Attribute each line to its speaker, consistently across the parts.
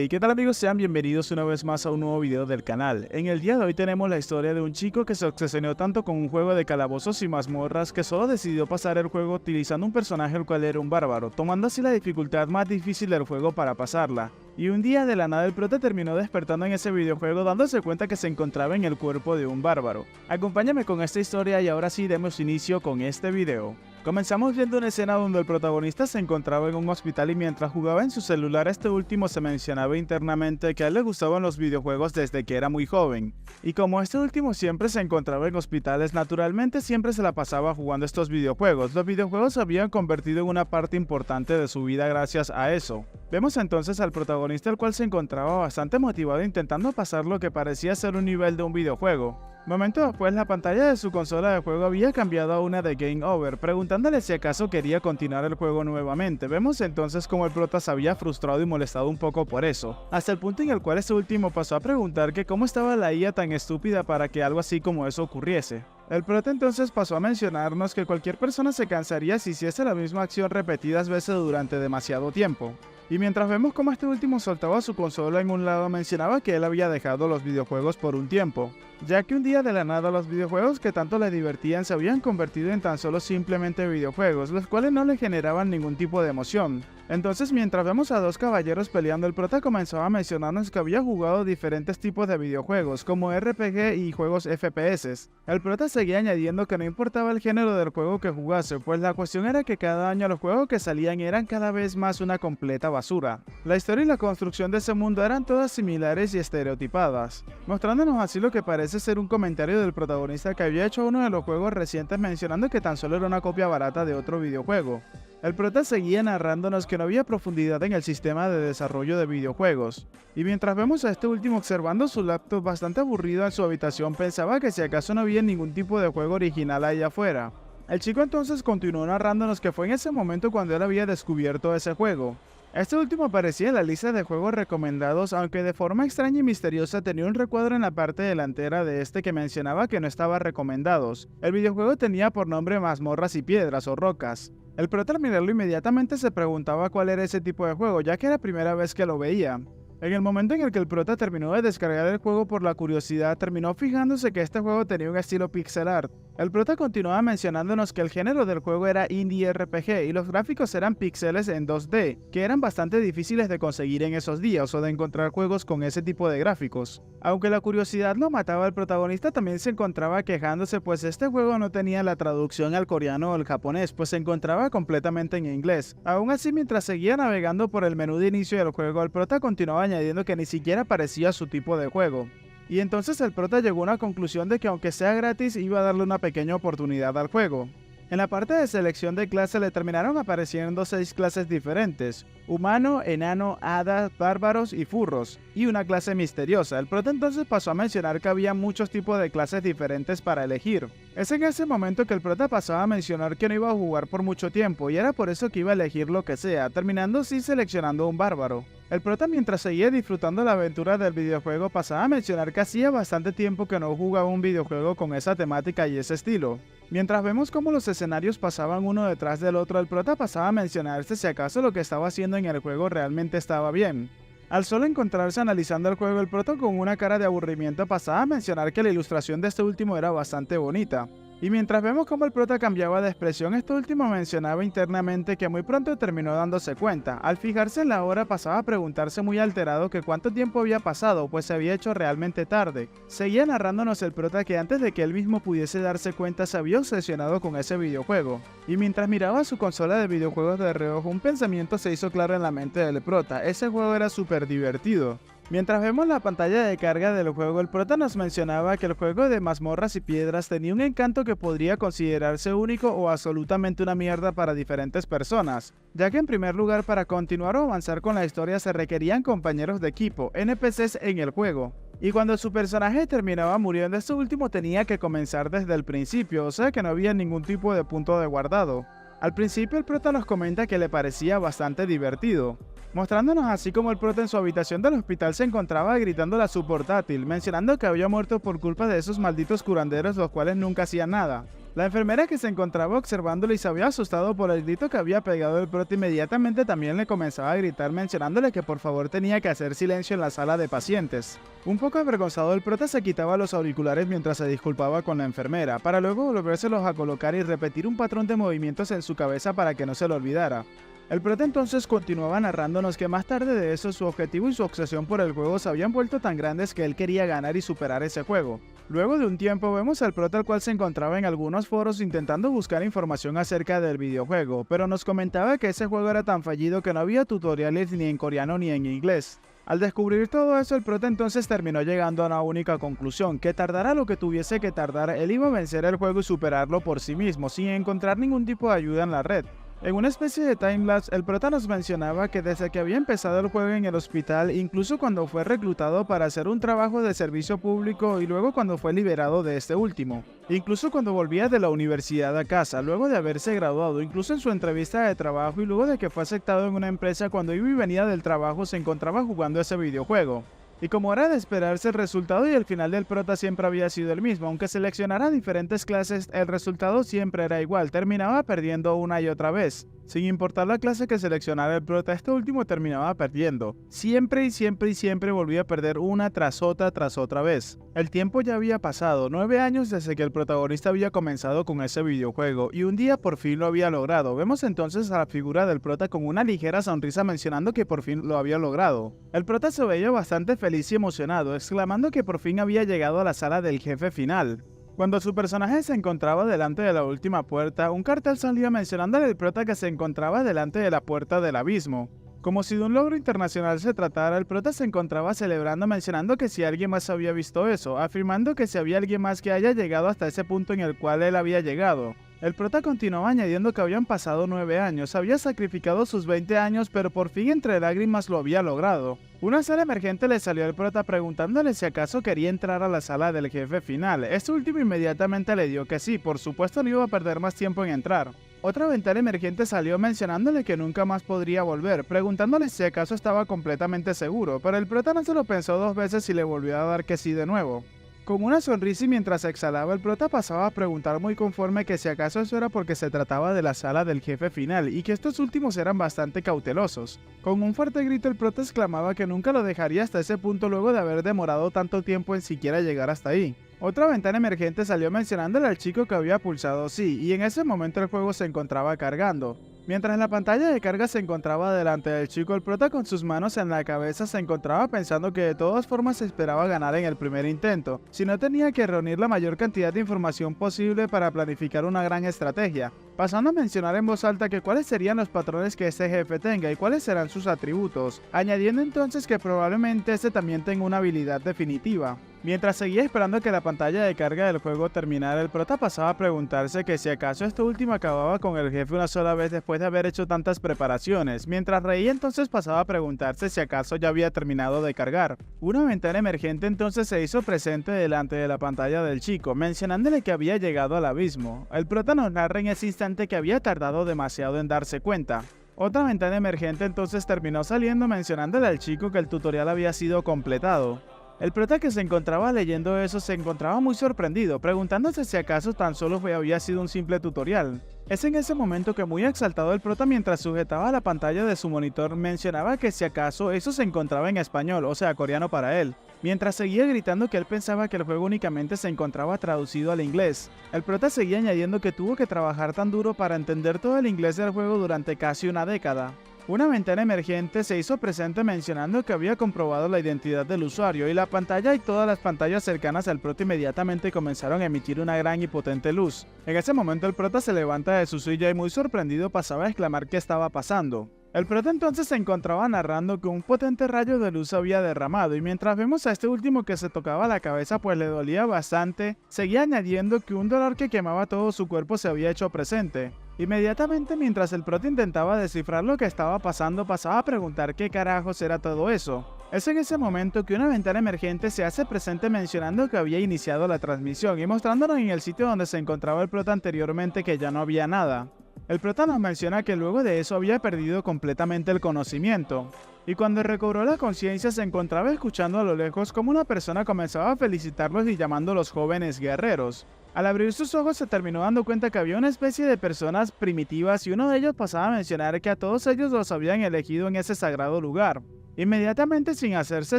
Speaker 1: Hey, ¿qué tal amigos? Sean bienvenidos una vez más a un nuevo video del canal. En el día de hoy tenemos la historia de un chico que se obsesionó tanto con un juego de calabozos y mazmorras que solo decidió pasar el juego utilizando un personaje el cual era un bárbaro, tomando así la dificultad más difícil del juego para pasarla. Y un día de la nada el prota terminó despertando en ese videojuego dándose cuenta que se encontraba en el cuerpo de un bárbaro. Acompáñame con esta historia y ahora sí demos inicio con este video. Comenzamos viendo una escena donde el protagonista se encontraba en un hospital y mientras jugaba en su celular este último se mencionaba internamente que a él le gustaban los videojuegos desde que era muy joven. Y como este último siempre se encontraba en hospitales, naturalmente siempre se la pasaba jugando estos videojuegos. Los videojuegos se habían convertido en una parte importante de su vida gracias a eso. Vemos entonces al protagonista el cual se encontraba bastante motivado intentando pasar lo que parecía ser un nivel de un videojuego. Momento después la pantalla de su consola de juego había cambiado a una de Game Over, preguntándole si acaso quería continuar el juego nuevamente. Vemos entonces como el prota se había frustrado y molestado un poco por eso, hasta el punto en el cual este último pasó a preguntar que cómo estaba la IA tan estúpida para que algo así como eso ocurriese. El prota entonces pasó a mencionarnos que cualquier persona se cansaría si hiciese la misma acción repetidas veces durante demasiado tiempo. Y mientras vemos cómo este último soltaba su consola en un lado mencionaba que él había dejado los videojuegos por un tiempo, ya que un día de la nada los videojuegos que tanto le divertían se habían convertido en tan solo simplemente videojuegos, los cuales no le generaban ningún tipo de emoción. Entonces mientras vemos a dos caballeros peleando el prota comenzaba a mencionarnos que había jugado diferentes tipos de videojuegos como RPG y juegos FPS. El prota seguía añadiendo que no importaba el género del juego que jugase, pues la cuestión era que cada año los juegos que salían eran cada vez más una completa basura. La historia y la construcción de ese mundo eran todas similares y estereotipadas, mostrándonos así lo que parece ser un comentario del protagonista que había hecho uno de los juegos recientes mencionando que tan solo era una copia barata de otro videojuego. El prota seguía narrándonos que no había profundidad en el sistema de desarrollo de videojuegos, y mientras vemos a este último observando su laptop bastante aburrido en su habitación pensaba que si acaso no había ningún tipo de juego original allá afuera. El chico entonces continuó narrándonos que fue en ese momento cuando él había descubierto ese juego. Este último aparecía en la lista de juegos recomendados, aunque de forma extraña y misteriosa tenía un recuadro en la parte delantera de este que mencionaba que no estaba recomendados. El videojuego tenía por nombre Mazmorras y Piedras o Rocas. El prota al mirarlo inmediatamente se preguntaba cuál era ese tipo de juego, ya que era la primera vez que lo veía. En el momento en el que el prota terminó de descargar el juego por la curiosidad, terminó fijándose que este juego tenía un estilo pixel art. El prota continuaba mencionándonos que el género del juego era indie RPG y los gráficos eran píxeles en 2D, que eran bastante difíciles de conseguir en esos días o de encontrar juegos con ese tipo de gráficos. Aunque la curiosidad lo mataba, el protagonista también se encontraba quejándose pues este juego no tenía la traducción al coreano o al japonés, pues se encontraba completamente en inglés. Aún así, mientras seguía navegando por el menú de inicio del juego, el prota continuaba añadiendo que ni siquiera parecía su tipo de juego. Y entonces el prota llegó a una conclusión de que aunque sea gratis iba a darle una pequeña oportunidad al juego. En la parte de selección de clase le terminaron apareciendo 6 clases diferentes: humano, enano, hadas, bárbaros y furros, y una clase misteriosa. El prota entonces pasó a mencionar que había muchos tipos de clases diferentes para elegir. Es en ese momento que el prota pasaba a mencionar que no iba a jugar por mucho tiempo y era por eso que iba a elegir lo que sea, terminando así seleccionando un bárbaro. El prota mientras seguía disfrutando la aventura del videojuego pasaba a mencionar que hacía bastante tiempo que no jugaba un videojuego con esa temática y ese estilo. Mientras vemos cómo los escenarios pasaban uno detrás del otro, el prota pasaba a mencionarse si acaso lo que estaba haciendo en el juego realmente estaba bien. Al solo encontrarse analizando el juego, el prota con una cara de aburrimiento pasaba a mencionar que la ilustración de este último era bastante bonita. Y mientras vemos cómo el prota cambiaba de expresión, este último mencionaba internamente que muy pronto terminó dándose cuenta. Al fijarse en la hora pasaba a preguntarse muy alterado que cuánto tiempo había pasado, pues se había hecho realmente tarde. Seguía narrándonos el prota que antes de que él mismo pudiese darse cuenta se había obsesionado con ese videojuego. Y mientras miraba su consola de videojuegos de reojo, un pensamiento se hizo claro en la mente del prota: ese juego era súper divertido. Mientras vemos la pantalla de carga del juego, el prota nos mencionaba que el juego de mazmorras y piedras tenía un encanto que podría considerarse único o absolutamente una mierda para diferentes personas, ya que en primer lugar para continuar o avanzar con la historia se requerían compañeros de equipo, NPCs en el juego. Y cuando su personaje terminaba muriendo, este último tenía que comenzar desde el principio, o sea que no había ningún tipo de punto de guardado. Al principio el prota nos comenta que le parecía bastante divertido, mostrándonos así como el prota en su habitación del hospital se encontraba gritándole a su portátil, mencionando que había muerto por culpa de esos malditos curanderos los cuales nunca hacían nada. La enfermera que se encontraba observándolo y se había asustado por el grito que había pegado el prota inmediatamente también le comenzaba a gritar mencionándole que por favor tenía que hacer silencio en la sala de pacientes. Un poco avergonzado el prota se quitaba los auriculares mientras se disculpaba con la enfermera, para luego volvérselos a colocar y repetir un patrón de movimientos en su cabeza para que no se lo olvidara. El prota entonces continuaba narrándonos que más tarde de eso su objetivo y su obsesión por el juego se habían vuelto tan grandes que él quería ganar y superar ese juego. Luego de un tiempo vemos al prota el cual se encontraba en algunos foros intentando buscar información acerca del videojuego, pero nos comentaba que ese juego era tan fallido que no había tutoriales ni en coreano ni en inglés. Al descubrir todo eso, el prota entonces terminó llegando a una única conclusión, que tardara lo que tuviese que tardar, él iba a vencer el juego y superarlo por sí mismo, sin encontrar ningún tipo de ayuda en la red. En una especie de timelapse, el prota nos mencionaba que desde que había empezado el juego en el hospital, incluso cuando fue reclutado para hacer un trabajo de servicio público y luego cuando fue liberado de este último, incluso cuando volvía de la universidad a casa, luego de haberse graduado, incluso en su entrevista de trabajo y luego de que fue aceptado en una empresa cuando iba y venía del trabajo se encontraba jugando ese videojuego. Y como era de esperarse, el resultado y el final del prota siempre había sido el mismo, aunque seleccionara diferentes clases, el resultado siempre era igual, terminaba perdiendo una y otra vez. Sin importar la clase que seleccionara el prota, este último terminaba perdiendo. Siempre y siempre y siempre volvía a perder una tras otra vez. El tiempo ya había pasado, 9 años desde que el protagonista había comenzado con ese videojuego, y un día por fin lo había logrado. Vemos entonces a la figura del prota con una ligera sonrisa mencionando que por fin lo había logrado. El prota se veía bastante feliz y emocionado, exclamando que por fin había llegado a la sala del jefe final. Cuando su personaje se encontraba delante de la última puerta, un cartel salía mencionándole al prota que se encontraba delante de la puerta del abismo. Como si de un logro internacional se tratara, el prota se encontraba celebrando mencionando que si alguien más había visto eso, afirmando que si había alguien más que haya llegado hasta ese punto en el cual él había llegado. El prota continuaba añadiendo que habían pasado 9 años, había sacrificado sus 20 años pero por fin entre lágrimas lo había logrado. Una sala emergente le salió al prota preguntándole si acaso quería entrar a la sala del jefe final. Este último inmediatamente le dio que sí, por supuesto no iba a perder más tiempo en entrar. Otra ventana emergente salió mencionándole que nunca más podría volver, preguntándole si acaso estaba completamente seguro, pero el prota no se lo pensó 2 veces y le volvió a dar que sí de nuevo. Con una sonrisa y mientras exhalaba, el prota pasaba a preguntar muy conforme que si acaso eso era porque se trataba de la sala del jefe final y que estos últimos eran bastante cautelosos. Con un fuerte grito el prota exclamaba que nunca lo dejaría hasta ese punto luego de haber demorado tanto tiempo en siquiera llegar hasta ahí. Otra ventana emergente salió mencionándole al chico que había pulsado sí, y en ese momento el juego se encontraba cargando. Mientras la pantalla de carga se encontraba delante del chico, el prota con sus manos en la cabeza se encontraba pensando que de todas formas esperaba ganar en el primer intento, si no tenía que reunir la mayor cantidad de información posible para planificar una gran estrategia, pasando a mencionar en voz alta que cuáles serían los patrones que este jefe tenga y cuáles serán sus atributos, añadiendo entonces que probablemente este también tenga una habilidad definitiva. Mientras seguía esperando que la pantalla de carga del juego terminara, el prota pasaba a preguntarse que si acaso esto último acababa con el jefe una sola vez después de haber hecho tantas preparaciones. Mientras reía entonces pasaba a preguntarse si acaso ya había terminado de cargar. Una ventana emergente entonces se hizo presente delante de la pantalla del chico, mencionándole que había llegado al abismo. El prota nos narra en ese instante que había tardado demasiado en darse cuenta. Otra ventana emergente entonces terminó saliendo mencionándole al chico que el tutorial había sido completado. El prota que se encontraba leyendo eso se encontraba muy sorprendido, preguntándose si acaso tan solo había sido un simple tutorial. Es en ese momento que muy exaltado el prota mientras sujetaba la pantalla de su monitor mencionaba que si acaso eso se encontraba en español, o sea coreano para él, mientras seguía gritando que él pensaba que el juego únicamente se encontraba traducido al inglés. El prota seguía añadiendo que tuvo que trabajar tan duro para entender todo el inglés del juego durante casi una década. Una ventana emergente se hizo presente mencionando que había comprobado la identidad del usuario y la pantalla y todas las pantallas cercanas al prota inmediatamente comenzaron a emitir una gran y potente luz. En ese momento el prota se levanta de su silla y muy sorprendido pasaba a exclamar qué estaba pasando. El prota entonces se encontraba narrando que un potente rayo de luz había derramado y mientras vemos a este último que se tocaba la cabeza pues le dolía bastante, seguía añadiendo que un dolor que quemaba todo su cuerpo se había hecho presente. Inmediatamente mientras el prota intentaba descifrar lo que estaba pasando pasaba a preguntar qué carajos era todo eso. Es en ese momento que una ventana emergente se hace presente mencionando que había iniciado la transmisión y mostrándonos en el sitio donde se encontraba el prota anteriormente que ya no había nada. El prota nos menciona que luego de eso había perdido completamente el conocimiento, y cuando recobró la conciencia se encontraba escuchando a lo lejos como una persona comenzaba a felicitarlos y llamándolos jóvenes guerreros. Al abrir sus ojos se terminó dando cuenta que había una especie de personas primitivas y uno de ellos pasaba a mencionar que a todos ellos los habían elegido en ese sagrado lugar. Inmediatamente, sin hacerse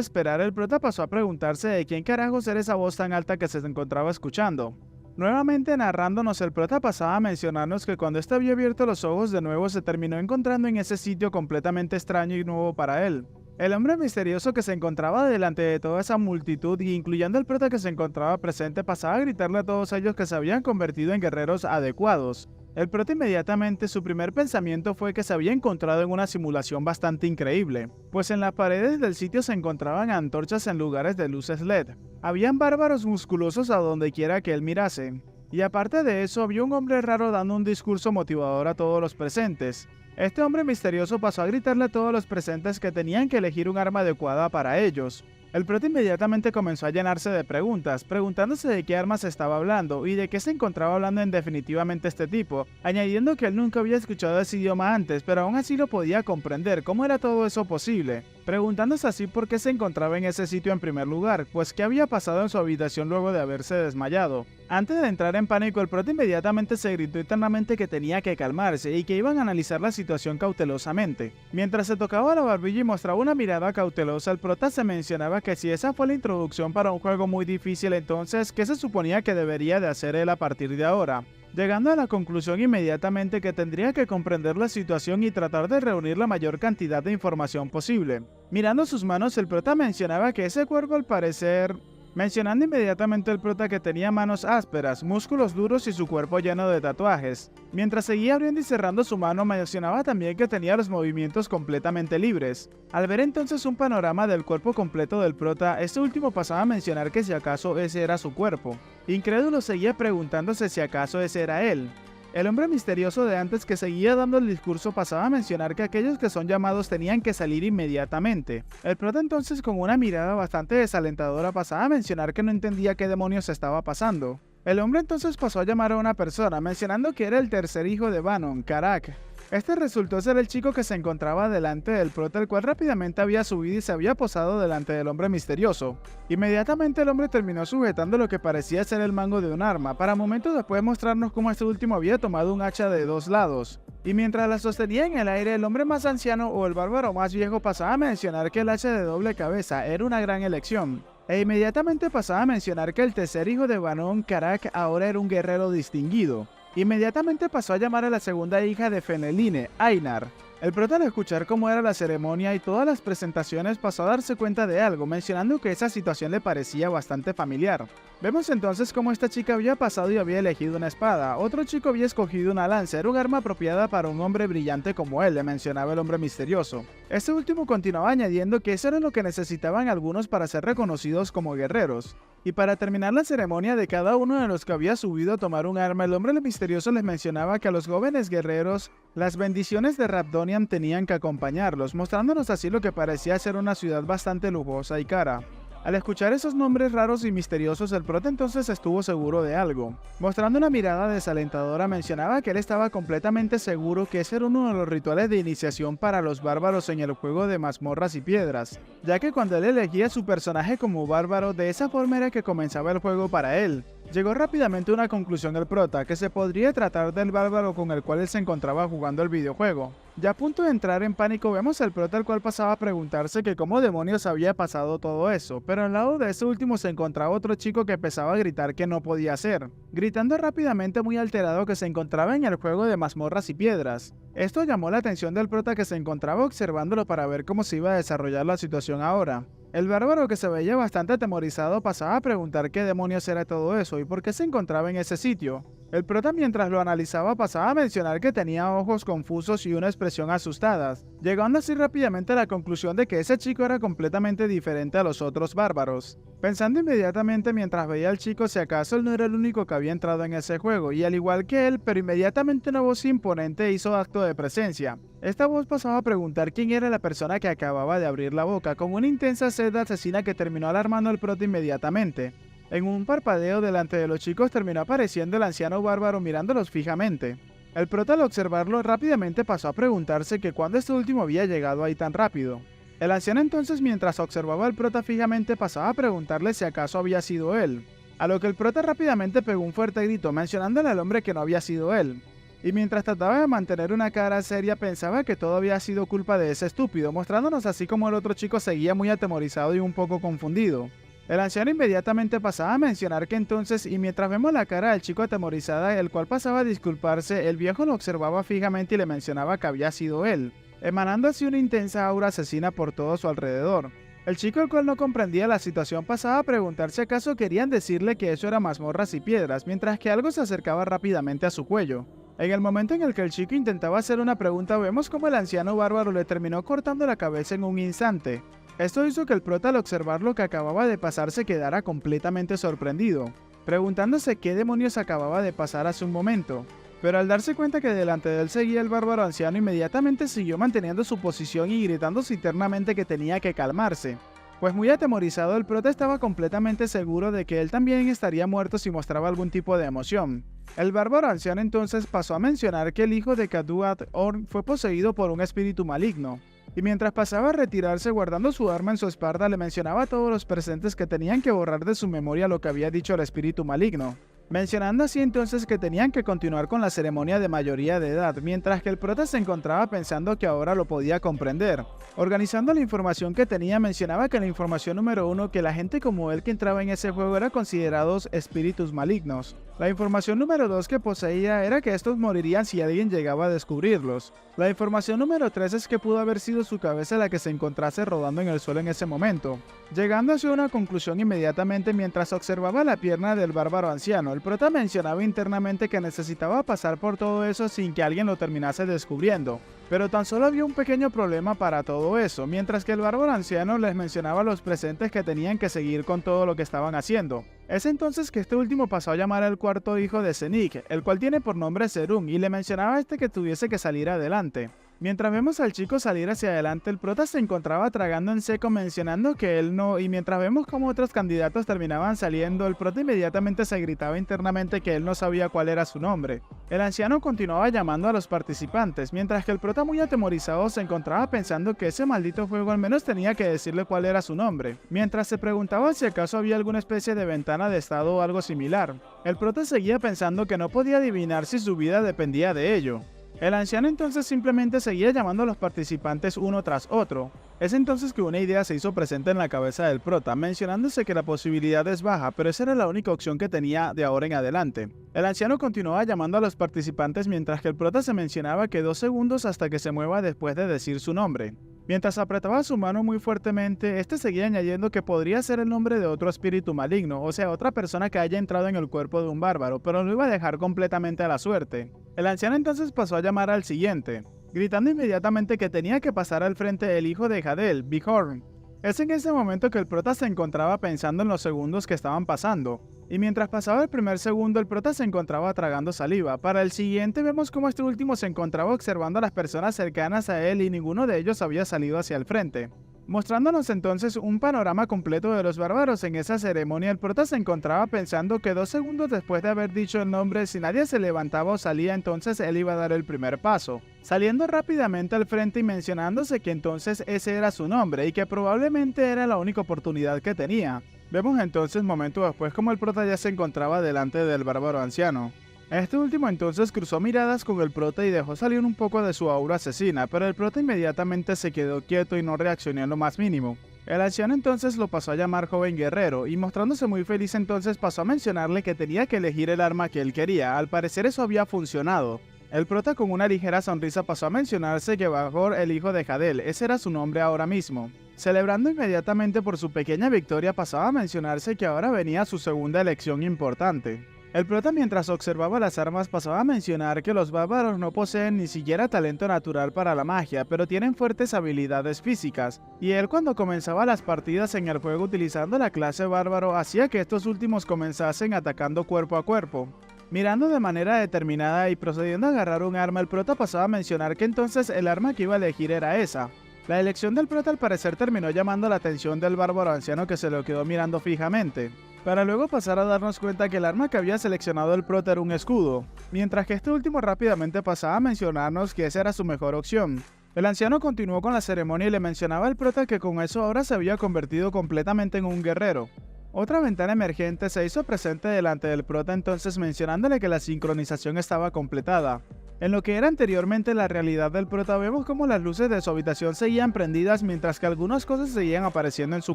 Speaker 1: esperar, el prota pasó a preguntarse de quién carajos era esa voz tan alta que se encontraba escuchando. Nuevamente narrándonos, el prota pasaba a mencionarnos que cuando este había abierto los ojos de nuevo se terminó encontrando en ese sitio completamente extraño y nuevo para él. El hombre misterioso que se encontraba delante de toda esa multitud, incluyendo el prota que se encontraba presente, pasaba a gritarle a todos ellos que se habían convertido en guerreros adecuados. El prota inmediatamente su primer pensamiento fue que se había encontrado en una simulación bastante increíble, pues en las paredes del sitio se encontraban antorchas en lugares de luces LED. Habían bárbaros musculosos a donde quiera que él mirase. Y aparte de eso, había un hombre raro dando un discurso motivador a todos los presentes. Este hombre misterioso pasó a gritarle a todos los presentes que tenían que elegir un arma adecuada para ellos. El prota inmediatamente comenzó a llenarse de preguntas, preguntándose de qué armas estaba hablando y de qué se encontraba hablando en definitivamente este tipo, añadiendo que él nunca había escuchado ese idioma antes, pero aún así lo podía comprender. ¿Cómo era todo eso posible? Preguntándose así por qué se encontraba en ese sitio en primer lugar, pues qué había pasado en su habitación luego de haberse desmayado. Antes de entrar en pánico, el prota inmediatamente se gritó internamente que tenía que calmarse y que iban a analizar la situación cautelosamente. Mientras se tocaba la barbilla y mostraba una mirada cautelosa, el prota se mencionaba que si esa fue la introducción para un juego muy difícil, entonces ¿qué se suponía que debería de hacer él a partir de ahora? Llegando a la conclusión inmediatamente que tendría que comprender la situación y tratar de reunir la mayor cantidad de información posible. Mirando sus manos, el prota mencionaba que ese cuerpo al parecer... Mencionando inmediatamente el prota que tenía manos ásperas, músculos duros y su cuerpo lleno de tatuajes. Mientras seguía abriendo y cerrando su mano, mencionaba también que tenía los movimientos completamente libres. Al ver entonces un panorama del cuerpo completo del prota, este último pasaba a mencionar que si acaso ese era su cuerpo. Incrédulo seguía preguntándose si acaso ese era él. El hombre misterioso de antes que seguía dando el discurso pasaba a mencionar que aquellos que son llamados tenían que salir inmediatamente. El prota entonces con una mirada bastante desalentadora pasaba a mencionar que no entendía qué demonios estaba pasando. El hombre entonces pasó a llamar a una persona mencionando que era el tercer hijo de Bannon, Karak. Este resultó ser el chico que se encontraba delante del prota, el cual rápidamente había subido y se había posado delante del hombre misterioso. Inmediatamente el hombre terminó sujetando lo que parecía ser el mango de un arma, para momentos después mostrarnos cómo este último había tomado un hacha de dos lados. Y mientras la sostenía en el aire, el hombre más anciano o el bárbaro más viejo pasaba a mencionar que el hacha de doble cabeza era una gran elección. E inmediatamente pasaba a mencionar que el tercer hijo de Bannon, Karak, ahora era un guerrero distinguido. Inmediatamente pasó a llamar a la segunda hija de Feneline, Einar. El prota al escuchar cómo era la ceremonia y todas las presentaciones pasó a darse cuenta de algo, mencionando que esa situación le parecía bastante familiar. Vemos entonces cómo esta chica había pasado y había elegido una espada, otro chico había escogido una lanza, era un arma apropiada para un hombre brillante como él, le mencionaba el hombre misterioso. Este último continuaba añadiendo que eso era lo que necesitaban algunos para ser reconocidos como guerreros. Y para terminar la ceremonia de cada uno de los que había subido a tomar un arma, el hombre misterioso les mencionaba que a los jóvenes guerreros las bendiciones de Rabdonian tenían que acompañarlos, mostrándonos así lo que parecía ser una ciudad bastante lujosa y cara. Al escuchar esos nombres raros y misteriosos, el prota entonces estuvo seguro de algo. Mostrando una mirada desalentadora, mencionaba que él estaba completamente seguro que ese era uno de los rituales de iniciación para los bárbaros en el juego de mazmorras y piedras, ya que cuando él elegía su personaje como bárbaro, de esa forma era que comenzaba el juego para él. Llegó rápidamente a una conclusión el prota, que se podría tratar del bárbaro con el cual él se encontraba jugando el videojuego. Ya a punto de entrar en pánico, vemos al prota el cual pasaba a preguntarse que cómo demonios había pasado todo eso, pero al lado de ese último se encontraba otro chico que empezaba a gritar que no podía ser, gritando rápidamente muy alterado que se encontraba en el juego de mazmorras y piedras. Esto llamó la atención del prota que se encontraba observándolo para ver cómo se iba a desarrollar la situación ahora. El bárbaro, que se veía bastante atemorizado, pasaba a preguntar qué demonios era todo eso y por qué se encontraba en ese sitio. El prota, mientras lo analizaba, pasaba a mencionar que tenía ojos confusos y una expresión asustada, llegando así rápidamente a la conclusión de que ese chico era completamente diferente a los otros bárbaros. Pensando inmediatamente mientras veía al chico si acaso él no era el único que había entrado en ese juego, y al igual que él, pero inmediatamente una voz imponente hizo acto de presencia. Esta voz pasaba a preguntar quién era la persona que acababa de abrir la boca, con una intensa sed asesina que terminó alarmando al prota inmediatamente. En un parpadeo delante de los chicos terminó apareciendo el anciano bárbaro mirándolos fijamente. El prota, al observarlo rápidamente, pasó a preguntarse que cuándo este último había llegado ahí tan rápido. El anciano entonces, mientras observaba al prota fijamente, pasaba a preguntarle si acaso había sido él. a lo que el prota rápidamente pegó un fuerte grito mencionándole al hombre que no había sido él. Y mientras trataba de mantener una cara seria pensaba que todo había sido culpa de ese estúpido, mostrándonos así como el otro chico seguía muy atemorizado y un poco confundido. El anciano inmediatamente pasaba a mencionar que entonces, y mientras vemos la cara del chico atemorizada, el cual pasaba a disculparse, el viejo lo observaba fijamente y le mencionaba que había sido él, emanando así una intensa aura asesina por todo su alrededor. El chico, el cual no comprendía la situación, pasaba a preguntar si acaso querían decirle que eso era mazmorras y piedras, mientras que algo se acercaba rápidamente a su cuello. En el momento en el que el chico intentaba hacer una pregunta, vemos como el anciano bárbaro le terminó cortando la cabeza en un instante. Esto hizo que el prota, al observar lo que acababa de pasar, se quedara completamente sorprendido, preguntándose qué demonios acababa de pasar hace un momento. Pero al darse cuenta que delante de él seguía el bárbaro anciano, inmediatamente siguió manteniendo su posición y gritándose internamente que tenía que calmarse. Pues muy atemorizado, el prota estaba completamente seguro de que él también estaría muerto si mostraba algún tipo de emoción. El bárbaro anciano entonces pasó a mencionar que el hijo de Kaduat Orn fue poseído por un espíritu maligno, y mientras pasaba a retirarse guardando su arma en su espalda, le mencionaba a todos los presentes que tenían que borrar de su memoria lo que había dicho el espíritu maligno, mencionando así entonces que tenían que continuar con la ceremonia de mayoría de edad, mientras que el prota se encontraba pensando que ahora lo podía comprender. Organizando la información que tenía, mencionaba que la información número 1, que la gente como él que entraba en ese juego eran considerados espíritus malignos. La información número 2 que poseía era que estos morirían si alguien llegaba a descubrirlos. La información número 3 es que pudo haber sido su cabeza la que se encontrase rodando en el suelo en ese momento. Llegando hacia una conclusión inmediatamente mientras observaba la pierna del bárbaro anciano, el prota mencionaba internamente que necesitaba pasar por todo eso sin que alguien lo terminase descubriendo. Pero tan solo había un pequeño problema para todo eso, mientras que el bárbaro anciano les mencionaba a los presentes que tenían que seguir con todo lo que estaban haciendo. Es entonces que este último pasó a llamar al cuarto hijo de Zenik, el cual tiene por nombre Serung, y le mencionaba a este que tuviese que salir adelante. Mientras vemos al chico salir hacia adelante, el prota se encontraba tragando en seco mencionando que él no, y mientras vemos como otros candidatos terminaban saliendo, el prota inmediatamente se gritaba internamente que él no sabía cuál era su nombre. El anciano continuaba llamando a los participantes, mientras que el prota muy atemorizado se encontraba pensando que ese maldito juego al menos tenía que decirle cuál era su nombre, mientras se preguntaba si acaso había alguna especie de ventana de estado o algo similar. El prota seguía pensando que no podía adivinar si su vida dependía de ello. El anciano entonces simplemente seguía llamando a los participantes uno tras otro. Es entonces que una idea se hizo presente en la cabeza del prota, mencionándose que la posibilidad es baja, pero esa era la única opción que tenía de ahora en adelante. El anciano continuaba llamando a los participantes mientras que el prota se mencionaba que 2 segundos hasta que se mueva después de decir su nombre. Mientras apretaba su mano muy fuertemente, este seguía añadiendo que podría ser el nombre de otro espíritu maligno, o sea, otra persona que haya entrado en el cuerpo de un bárbaro, pero lo iba a dejar completamente a la suerte. El anciano entonces pasó a llamar al siguiente, gritando inmediatamente que tenía que pasar al frente el hijo de Jadel, Bihorn. Es en ese momento que el prota se encontraba pensando en los segundos que estaban pasando, y mientras pasaba el primer segundo el prota se encontraba tragando saliva. Para el siguiente vemos cómo este último se encontraba observando a las personas cercanas a él y ninguno de ellos había salido hacia el frente. Mostrándonos entonces un panorama completo de los bárbaros en esa ceremonia, el prota se encontraba pensando que 2 segundos después de haber dicho el nombre, si nadie se levantaba o salía, entonces él iba a dar el primer paso, saliendo rápidamente al frente y mencionándose que entonces ese era su nombre y que probablemente era la única oportunidad que tenía. Vemos entonces momento después como el prota ya se encontraba delante del bárbaro anciano. Este último entonces cruzó miradas con el prota y dejó salir un poco de su aura asesina, pero el prota inmediatamente se quedó quieto y no reaccionó en lo más mínimo. El anciano entonces lo pasó a llamar joven guerrero, y mostrándose muy feliz entonces pasó a mencionarle que tenía que elegir el arma que él quería. Al parecer eso había funcionado. El prota con una ligera sonrisa pasó a mencionarse que Bajor, el hijo de Jadel, ese era su nombre ahora mismo. Celebrando inmediatamente por su pequeña victoria pasaba a mencionarse que ahora venía su segunda elección importante. El prota mientras observaba las armas pasaba a mencionar que los bárbaros no poseen ni siquiera talento natural para la magia, pero tienen fuertes habilidades físicas, y él cuando comenzaba las partidas en el juego utilizando la clase bárbaro hacía que estos últimos comenzasen atacando cuerpo a cuerpo. Mirando de manera determinada y procediendo a agarrar un arma, el prota pasaba a mencionar que entonces el arma que iba a elegir era esa. La elección del prota al parecer terminó llamando la atención del bárbaro anciano que se lo quedó mirando fijamente, para luego pasar a darnos cuenta que el arma que había seleccionado el prota era un escudo, mientras que este último rápidamente pasaba a mencionarnos que esa era su mejor opción. El anciano continuó con la ceremonia y le mencionaba al prota que con eso ahora se había convertido completamente en un guerrero. Otra ventana emergente se hizo presente delante del prota entonces mencionándole que la sincronización estaba completada. En lo que era anteriormente la realidad del prota vemos como las luces de su habitación seguían prendidas mientras que algunas cosas seguían apareciendo en su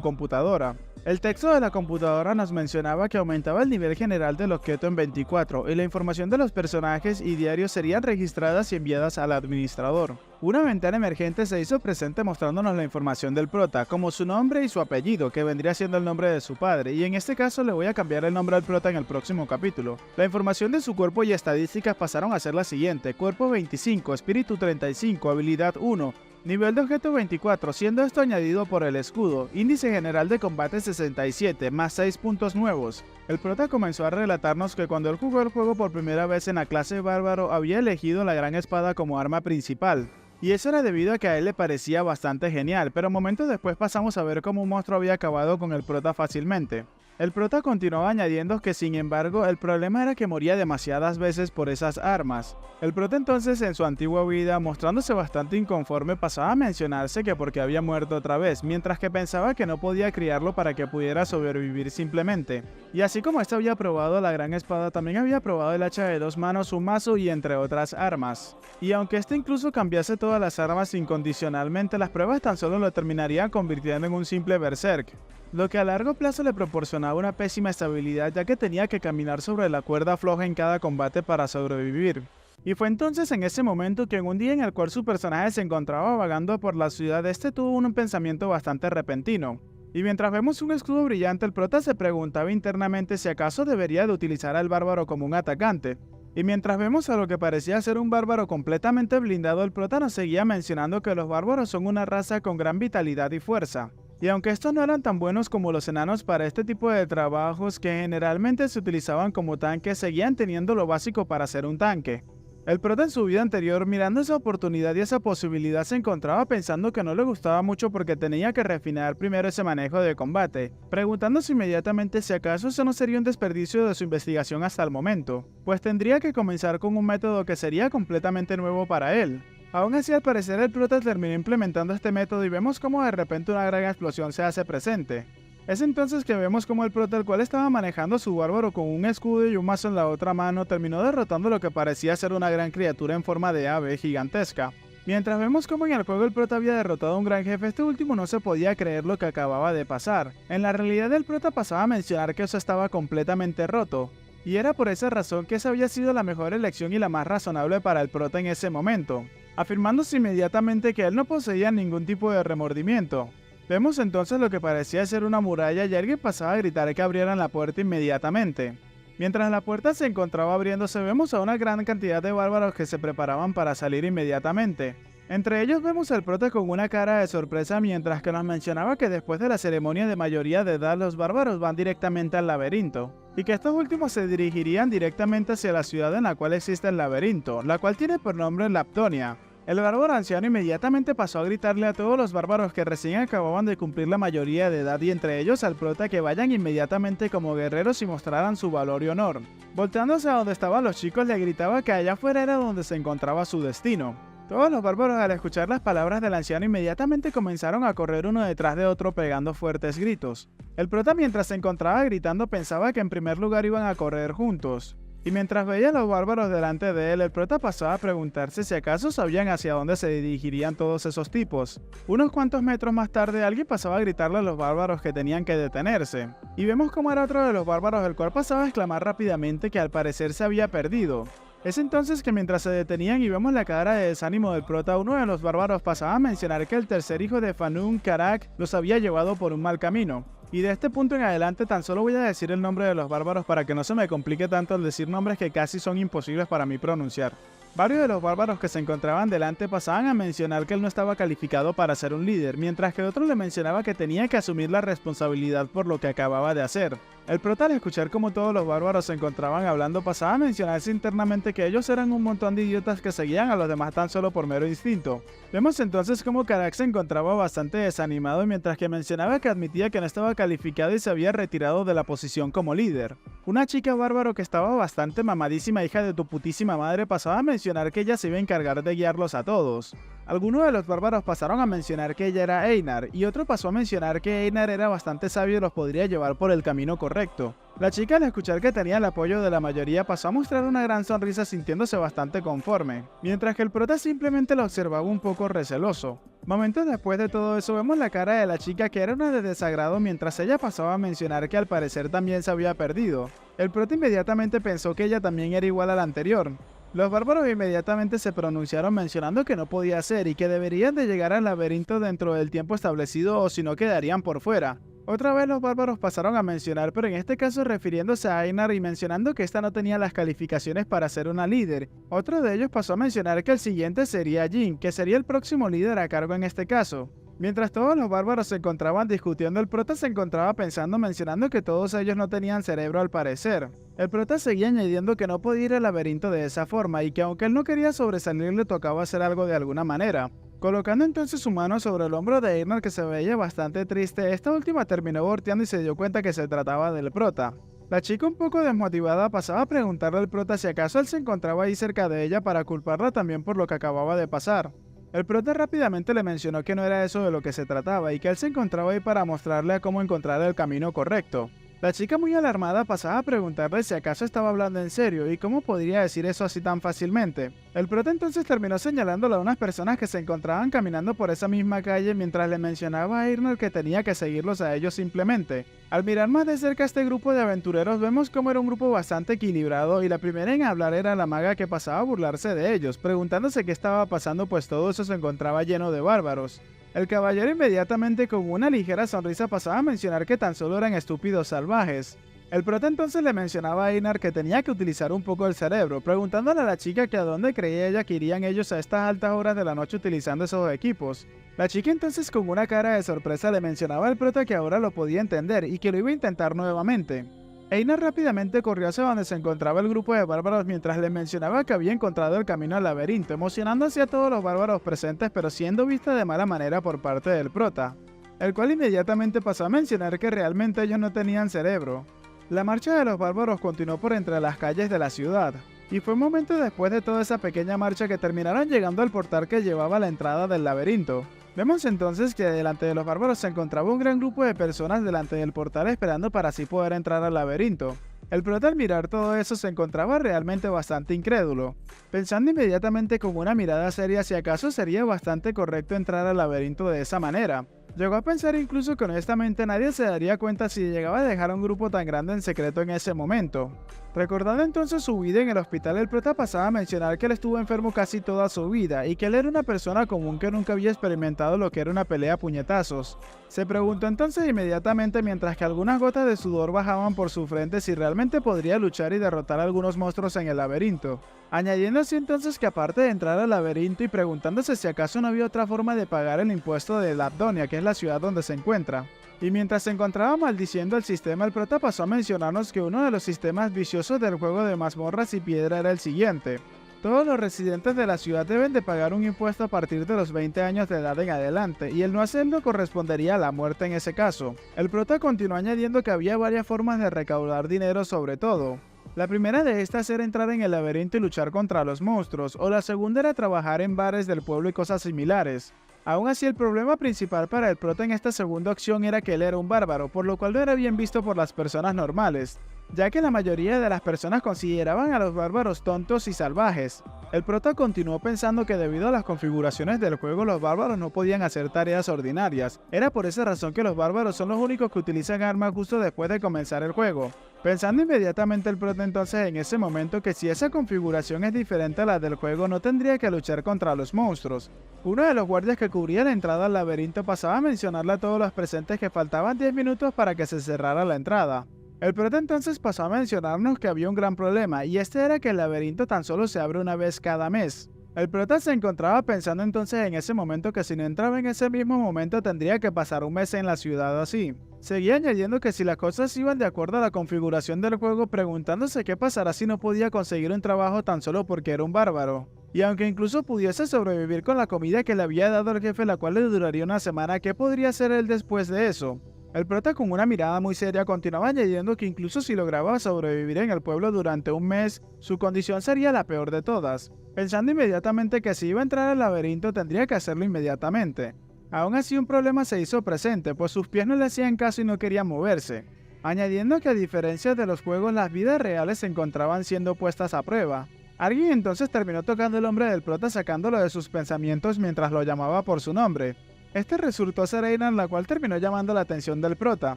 Speaker 1: computadora. El texto de la computadora nos mencionaba que aumentaba el nivel general del objeto en 24 y la información de los personajes y diarios serían registradas y enviadas al administrador. Una ventana emergente se hizo presente mostrándonos la información del prota, como su nombre y su apellido, que vendría siendo el nombre de su padre, y en este caso le voy a cambiar el nombre al prota en el próximo capítulo. La información de su cuerpo y estadísticas pasaron a ser la siguiente: cuerpo 25, espíritu 35, habilidad 1, nivel de objeto 24, siendo esto añadido por el escudo, índice general de combate 67, más 6 puntos nuevos. El prota comenzó a relatarnos que cuando él jugó el juego por primera vez en la clase bárbaro había elegido la gran espada como arma principal. Y eso era debido a que a él le parecía bastante genial, pero momentos después pasamos a ver cómo un monstruo había acabado con el prota fácilmente. El prota continuaba añadiendo que sin embargo el problema era que moría demasiadas veces por esas armas. El prota entonces en su antigua vida, mostrándose bastante inconforme, pasaba a mencionarse que porque había muerto otra vez, mientras que pensaba que no podía criarlo para que pudiera sobrevivir simplemente. Y así como este había probado la gran espada, también había probado el hacha de 2 manos, un mazo y entre otras armas. Y aunque este incluso cambiase todas las armas incondicionalmente, las pruebas tan solo lo terminarían convirtiendo en un simple berserk, lo que a largo plazo le proporcionaba una pésima estabilidad ya que tenía que caminar sobre la cuerda floja en cada combate para sobrevivir. Y fue entonces en ese momento que en un día en el cual su personaje se encontraba vagando por la ciudad, este tuvo un pensamiento bastante repentino. Y mientras vemos un escudo brillante, el prota se preguntaba internamente si acaso debería de utilizar al bárbaro como un atacante. Y mientras vemos a lo que parecía ser un bárbaro completamente blindado, el prota nos seguía mencionando que los bárbaros son una raza con gran vitalidad y fuerza. Y aunque estos no eran tan buenos como los enanos para este tipo de trabajos que generalmente se utilizaban como tanques, seguían teniendo lo básico para ser un tanque. El prota en su vida anterior, mirando esa oportunidad y esa posibilidad, se encontraba pensando que no le gustaba mucho porque tenía que refinar primero ese manejo de combate, preguntándose inmediatamente si acaso eso no sería un desperdicio de su investigación hasta el momento, pues tendría que comenzar con un método que sería completamente nuevo para él. Aún así, al parecer el prota terminó implementando este método y vemos cómo de repente una gran explosión se hace presente. Es entonces que vemos como el prota, el cual estaba manejando su bárbaro con un escudo y un mazo en la otra mano, terminó derrotando lo que parecía ser una gran criatura en forma de ave gigantesca. Mientras vemos como en el juego el prota había derrotado a un gran jefe, este último no se podía creer lo que acababa de pasar. En la realidad el prota pasaba a mencionar que eso estaba completamente roto. Y era por esa razón que esa había sido la mejor elección y la más razonable para el prota en ese momento, afirmándose inmediatamente que él no poseía ningún tipo de remordimiento. Vemos entonces lo que parecía ser una muralla y alguien pasaba a gritar que abrieran la puerta inmediatamente. Mientras la puerta se encontraba abriéndose, vemos a una gran cantidad de bárbaros que se preparaban para salir inmediatamente. Entre ellos vemos al prota con una cara de sorpresa mientras que nos mencionaba que después de la ceremonia de mayoría de edad los bárbaros van directamente al laberinto, y que estos últimos se dirigirían directamente hacia la ciudad en la cual existe el laberinto, la cual tiene por nombre Laptonia. El bárbaro anciano inmediatamente pasó a gritarle a todos los bárbaros que recién acababan de cumplir la mayoría de edad y entre ellos al prota que vayan inmediatamente como guerreros y mostraran su valor y honor. Volteándose a donde estaban los chicos le gritaba que allá afuera era donde se encontraba su destino. Todos los bárbaros al escuchar las palabras del anciano inmediatamente comenzaron a correr uno detrás de otro pegando fuertes gritos. El prota mientras se encontraba gritando pensaba que en primer lugar iban a correr juntos. Y mientras veía a los bárbaros delante de él, el prota pasaba a preguntarse si acaso sabían hacia dónde se dirigirían todos esos tipos. Unos cuantos metros más tarde, alguien pasaba a gritarle a los bárbaros que tenían que detenerse. Y vemos cómo era otro de los bárbaros, el cual pasaba a exclamar rápidamente que al parecer se había perdido. Es entonces que mientras se detenían y vemos la cara de desánimo del prota, uno de los bárbaros pasaba a mencionar que el tercer hijo de Fanum, Karak, los había llevado por un mal camino. Y de este punto en adelante tan solo voy a decir el nombre de los bárbaros para que no se me complique tanto al decir nombres que casi son imposibles para mí pronunciar. Varios de los bárbaros que se encontraban delante pasaban a mencionar que él no estaba calificado para ser un líder, mientras que otro le mencionaba que tenía que asumir la responsabilidad por lo que acababa de hacer. El prota al escuchar como todos los bárbaros se encontraban hablando pasaba a mencionarse internamente que ellos eran un montón de idiotas que seguían a los demás tan solo por mero instinto. Vemos entonces cómo Karak se encontraba bastante desanimado mientras que mencionaba que admitía que no estaba calificado y se había retirado de la posición como líder. Una chica bárbaro que estaba bastante mamadísima, hija de tu putísima madre, pasaba a mencionar que ella se iba a encargar de guiarlos a todos. Algunos de los bárbaros pasaron a mencionar que ella era Einar, y otro pasó a mencionar que Einar era bastante sabio y los podría llevar por el camino correcto. La chica, al escuchar que tenía el apoyo de la mayoría, pasó a mostrar una gran sonrisa sintiéndose bastante conforme, mientras que el prota simplemente lo observaba un poco receloso. Momentos después de todo eso vemos la cara de la chica, que era una de desagrado, mientras ella pasaba a mencionar que al parecer también se había perdido. El prota inmediatamente pensó que ella también era igual a la anterior. Los bárbaros inmediatamente se pronunciaron mencionando que no podía ser y que deberían de llegar al laberinto dentro del tiempo establecido o si no quedarían por fuera. Otra vez los bárbaros pasaron a mencionar, pero en este caso refiriéndose a Einar y mencionando que esta no tenía las calificaciones para ser una líder. Otro de ellos pasó a mencionar que el siguiente sería Jin, que sería el próximo líder a cargo en este caso. Mientras todos los bárbaros se encontraban discutiendo, el prota se encontraba pensando mencionando que todos ellos no tenían cerebro al parecer. El prota seguía añadiendo que no podía ir al laberinto de esa forma y que aunque él no quería sobresalir le tocaba hacer algo de alguna manera. Colocando entonces su mano sobre el hombro de Einar, que se veía bastante triste, esta última terminó volteando y se dio cuenta que se trataba del prota. La chica, un poco desmotivada, pasaba a preguntarle al prota si acaso él se encontraba ahí cerca de ella para culparla también por lo que acababa de pasar. El prota rápidamente le mencionó que no era eso de lo que se trataba y que él se encontraba ahí para mostrarle a cómo encontrar el camino correcto. La chica, muy alarmada, pasaba a preguntarle si acaso estaba hablando en serio y cómo podría decir eso así tan fácilmente. El prota entonces terminó señalándole a unas personas que se encontraban caminando por esa misma calle mientras le mencionaba a Einar que tenía que seguirlos a ellos simplemente. Al mirar más de cerca a este grupo de aventureros vemos cómo era un grupo bastante equilibrado y la primera en hablar era la maga, que pasaba a burlarse de ellos, preguntándose qué estaba pasando pues todo eso se encontraba lleno de bárbaros. El caballero inmediatamente con una ligera sonrisa pasaba a mencionar que tan solo eran estúpidos salvajes. El prota entonces le mencionaba a Einar que tenía que utilizar un poco el cerebro, preguntándole a la chica que a dónde creía ella que irían ellos a estas altas horas de la noche utilizando esos equipos. La chica entonces con una cara de sorpresa le mencionaba al prota que ahora lo podía entender y que lo iba a intentar nuevamente. Einar rápidamente corrió hacia donde se encontraba el grupo de bárbaros mientras le mencionaba que había encontrado el camino al laberinto, emocionando hacia todos los bárbaros presentes pero siendo vista de mala manera por parte del prota, el cual inmediatamente pasó a mencionar que realmente ellos no tenían cerebro. La marcha de los bárbaros continuó por entre las calles de la ciudad, y fue un momento después de toda esa pequeña marcha que terminaron llegando al portal que llevaba a la entrada del laberinto. Vemos entonces que delante de los bárbaros se encontraba un gran grupo de personas delante del portal esperando para así poder entrar al laberinto. El prota, al mirar todo eso, se encontraba realmente bastante incrédulo, pensando inmediatamente con una mirada seria si acaso sería bastante correcto entrar al laberinto de esa manera. Llegó a pensar incluso que honestamente nadie se daría cuenta si llegaba a dejar a un grupo tan grande en secreto en ese momento. Recordando entonces su vida en el hospital, el prota pasaba a mencionar que él estuvo enfermo casi toda su vida y que él era una persona común que nunca había experimentado lo que era una pelea a puñetazos. Se preguntó entonces inmediatamente mientras que algunas gotas de sudor bajaban por su frente si realmente podría luchar y derrotar a algunos monstruos en el laberinto, añadiendo así entonces que aparte de entrar al laberinto y preguntándose si acaso no había otra forma de pagar el impuesto de Lapdonia, que es la ciudad donde se encuentra. Y mientras se encontraba maldiciendo el sistema, el prota pasó a mencionarnos que uno de los sistemas viciosos del juego de mazmorras y piedra era el siguiente: todos los residentes de la ciudad deben de pagar un impuesto a partir de los 20 años de edad en adelante, y el no hacerlo correspondería a la muerte en ese caso. El prota continuó añadiendo que había varias formas de recaudar dinero sobre todo. La primera de estas era entrar en el laberinto y luchar contra los monstruos, o la segunda era trabajar en bares del pueblo y cosas similares. Aún así, el problema principal para el prota en esta segunda opción era que él era un bárbaro, por lo cual no era bien visto por las personas normales, ya que la mayoría de las personas consideraban a los bárbaros tontos y salvajes. El prota continuó pensando que debido a las configuraciones del juego los bárbaros no podían hacer tareas ordinarias. Era por esa razón que los bárbaros son los únicos que utilizan armas justo después de comenzar el juego. Pensando inmediatamente el prota entonces en ese momento que si esa configuración es diferente a la del juego no tendría que luchar contra los monstruos. Uno de los guardias que cubría la entrada al laberinto pasaba a mencionarle a todos los presentes que faltaban 10 minutos para que se cerrara la entrada. El prota entonces pasó a mencionarnos que había un gran problema, y este era que el laberinto tan solo se abre una vez cada mes. El prota se encontraba pensando entonces en ese momento que si no entraba en ese mismo momento tendría que pasar un mes en la ciudad así. Seguía añadiendo que si las cosas iban de acuerdo a la configuración del juego, preguntándose qué pasará si no podía conseguir un trabajo tan solo porque era un bárbaro. Y aunque incluso pudiese sobrevivir con la comida que le había dado el jefe, la cual le duraría una semana, ¿qué podría hacer él después de eso? El prota con una mirada muy seria continuaba añadiendo que incluso si lograba sobrevivir en el pueblo durante un mes, su condición sería la peor de todas. Pensando inmediatamente que si iba a entrar al laberinto tendría que hacerlo inmediatamente. Aún así un problema se hizo presente, pues sus pies no le hacían caso y no querían moverse. Añadiendo que a diferencia de los juegos, las vidas reales se encontraban siendo puestas a prueba. Alguien entonces terminó tocando el hombro del prota sacándolo de sus pensamientos mientras lo llamaba por su nombre. Este resultó ser Einar, la cual terminó llamando la atención del prota.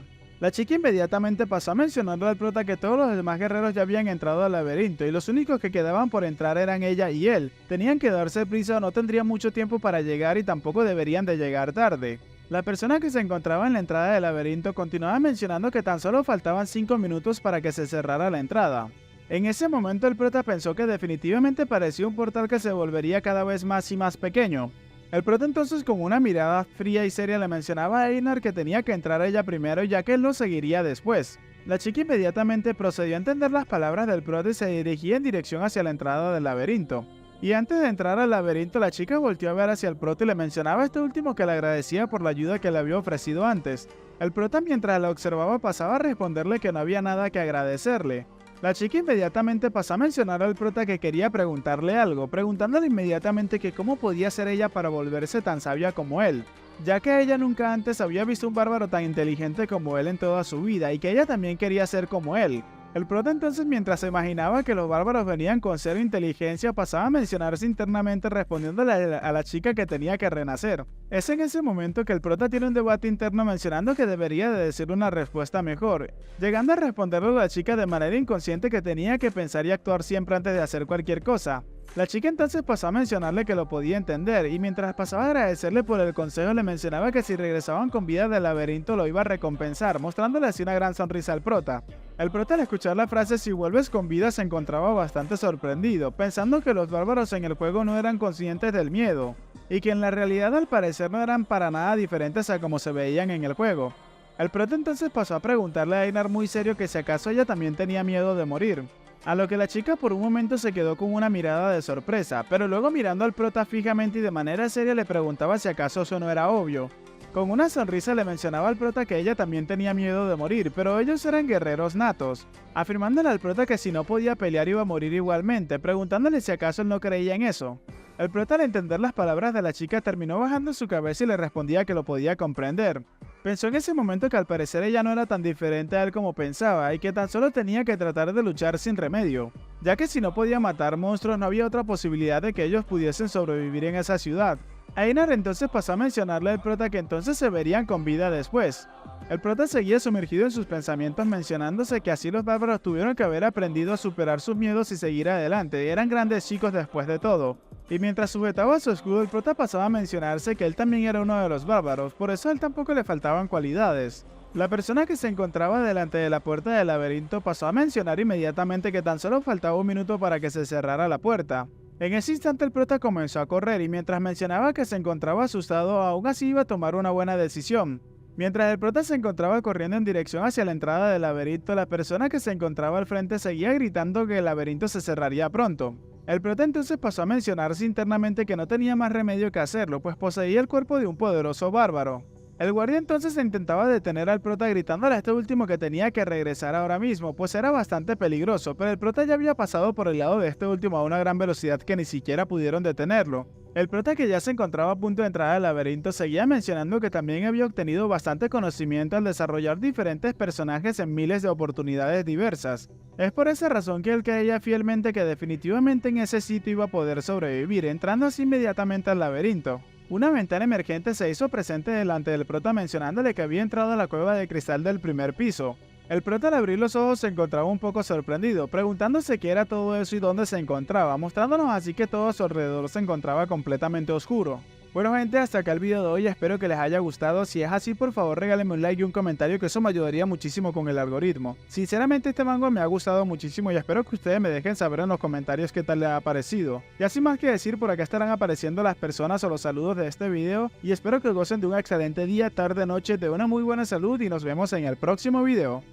Speaker 1: La chica inmediatamente pasó a mencionarle al prota que todos los demás guerreros ya habían entrado al laberinto y los únicos que quedaban por entrar eran ella y él. Tenían que darse prisa o no tendrían mucho tiempo para llegar y tampoco deberían de llegar tarde. La persona que se encontraba en la entrada del laberinto continuaba mencionando que tan solo faltaban 5 minutos para que se cerrara la entrada. En ese momento el prota pensó que definitivamente parecía un portal que se volvería cada vez más y más pequeño. El prota entonces con una mirada fría y seria le mencionaba a Einar que tenía que entrar ella primero ya que él lo seguiría después. La chica inmediatamente procedió a entender las palabras del prota y se dirigía en dirección hacia la entrada del laberinto. Y antes de entrar al laberinto la chica volteó a ver hacia el prota y le mencionaba a este último que le agradecía por la ayuda que le había ofrecido antes. El prota mientras la observaba pasaba a responderle que no había nada que agradecerle. La chica inmediatamente pasó a mencionar al prota que quería preguntarle algo, preguntándole inmediatamente que cómo podía ser ella para volverse tan sabia como él, ya que ella nunca antes había visto un bárbaro tan inteligente como él en toda su vida y que ella también quería ser como él. El prota entonces mientras se imaginaba que los bárbaros venían con cero inteligencia pasaba a mencionarse internamente respondiéndole a la chica que tenía que renacer. Es en ese momento que el prota tiene un debate interno mencionando que debería de decir una respuesta mejor, llegando a responderle a la chica de manera inconsciente que tenía que pensar y actuar siempre antes de hacer cualquier cosa. La chica entonces pasó a mencionarle que lo podía entender y mientras pasaba a agradecerle por el consejo le mencionaba que si regresaban con vida del laberinto lo iba a recompensar, mostrándole así una gran sonrisa al prota. El prota al escuchar la frase si vuelves con vida se encontraba bastante sorprendido, pensando que los bárbaros en el juego no eran conscientes del miedo, y que en la realidad al parecer no eran para nada diferentes a como se veían en el juego. El prota entonces pasó a preguntarle a Einar muy serio que si acaso ella también tenía miedo de morir. A lo que la chica por un momento se quedó con una mirada de sorpresa, pero luego mirando al prota fijamente y de manera seria le preguntaba si acaso eso no era obvio. Con una sonrisa le mencionaba al prota que ella también tenía miedo de morir, pero ellos eran guerreros natos, afirmándole al prota que si no podía pelear iba a morir igualmente, preguntándole si acaso él no creía en eso. El prota al entender las palabras de la chica terminó bajando su cabeza y le respondía que lo podía comprender. Pensó en ese momento que al parecer ella no era tan diferente a él como pensaba y que tan solo tenía que tratar de luchar sin remedio, ya que si no podía matar monstruos no había otra posibilidad de que ellos pudiesen sobrevivir en esa ciudad. Einar entonces pasó a mencionarle al prota que entonces se verían con vida después. El prota seguía sumergido en sus pensamientos mencionándose que así los bárbaros tuvieron que haber aprendido a superar sus miedos y seguir adelante, eran grandes chicos después de todo. Y mientras sujetaba su escudo el prota pasaba a mencionarse que él también era uno de los bárbaros, por eso a él tampoco le faltaban cualidades. La persona que se encontraba delante de la puerta del laberinto pasó a mencionar inmediatamente que tan solo faltaba un minuto para que se cerrara la puerta. En ese instante el prota comenzó a correr y mientras mencionaba que se encontraba asustado, aún así iba a tomar una buena decisión. Mientras el prota se encontraba corriendo en dirección hacia la entrada del laberinto, la persona que se encontraba al frente seguía gritando que el laberinto se cerraría pronto. El prota entonces pasó a mencionarse internamente que no tenía más remedio que hacerlo, pues poseía el cuerpo de un poderoso bárbaro. El guardia entonces intentaba detener al prota gritándole a este último que tenía que regresar ahora mismo, pues era bastante peligroso, pero el prota ya había pasado por el lado de este último a una gran velocidad que ni siquiera pudieron detenerlo. El prota que ya se encontraba a punto de entrar al laberinto seguía mencionando que también había obtenido bastante conocimiento al desarrollar diferentes personajes en miles de oportunidades diversas. Es por esa razón que él creía fielmente que definitivamente en ese sitio iba a poder sobrevivir, entrando así inmediatamente al laberinto. Una ventana emergente se hizo presente delante del prota mencionándole que había entrado a la cueva de cristal del primer piso. El prota al abrir los ojos se encontraba un poco sorprendido, preguntándose qué era todo eso y dónde se encontraba, mostrándonos así que todo a su alrededor se encontraba completamente oscuro. Bueno gente, hasta acá el video de hoy, espero que les haya gustado. Si es así, por favor regálenme un like y un comentario, que eso me ayudaría muchísimo con el algoritmo. Sinceramente este manga me ha gustado muchísimo y espero que ustedes me dejen saber en los comentarios qué tal les ha parecido. Y sin más que decir, por acá estarán apareciendo las personas o los saludos de este video y espero que gocen de un excelente día, tarde, noche, de una muy buena salud y nos vemos en el próximo video.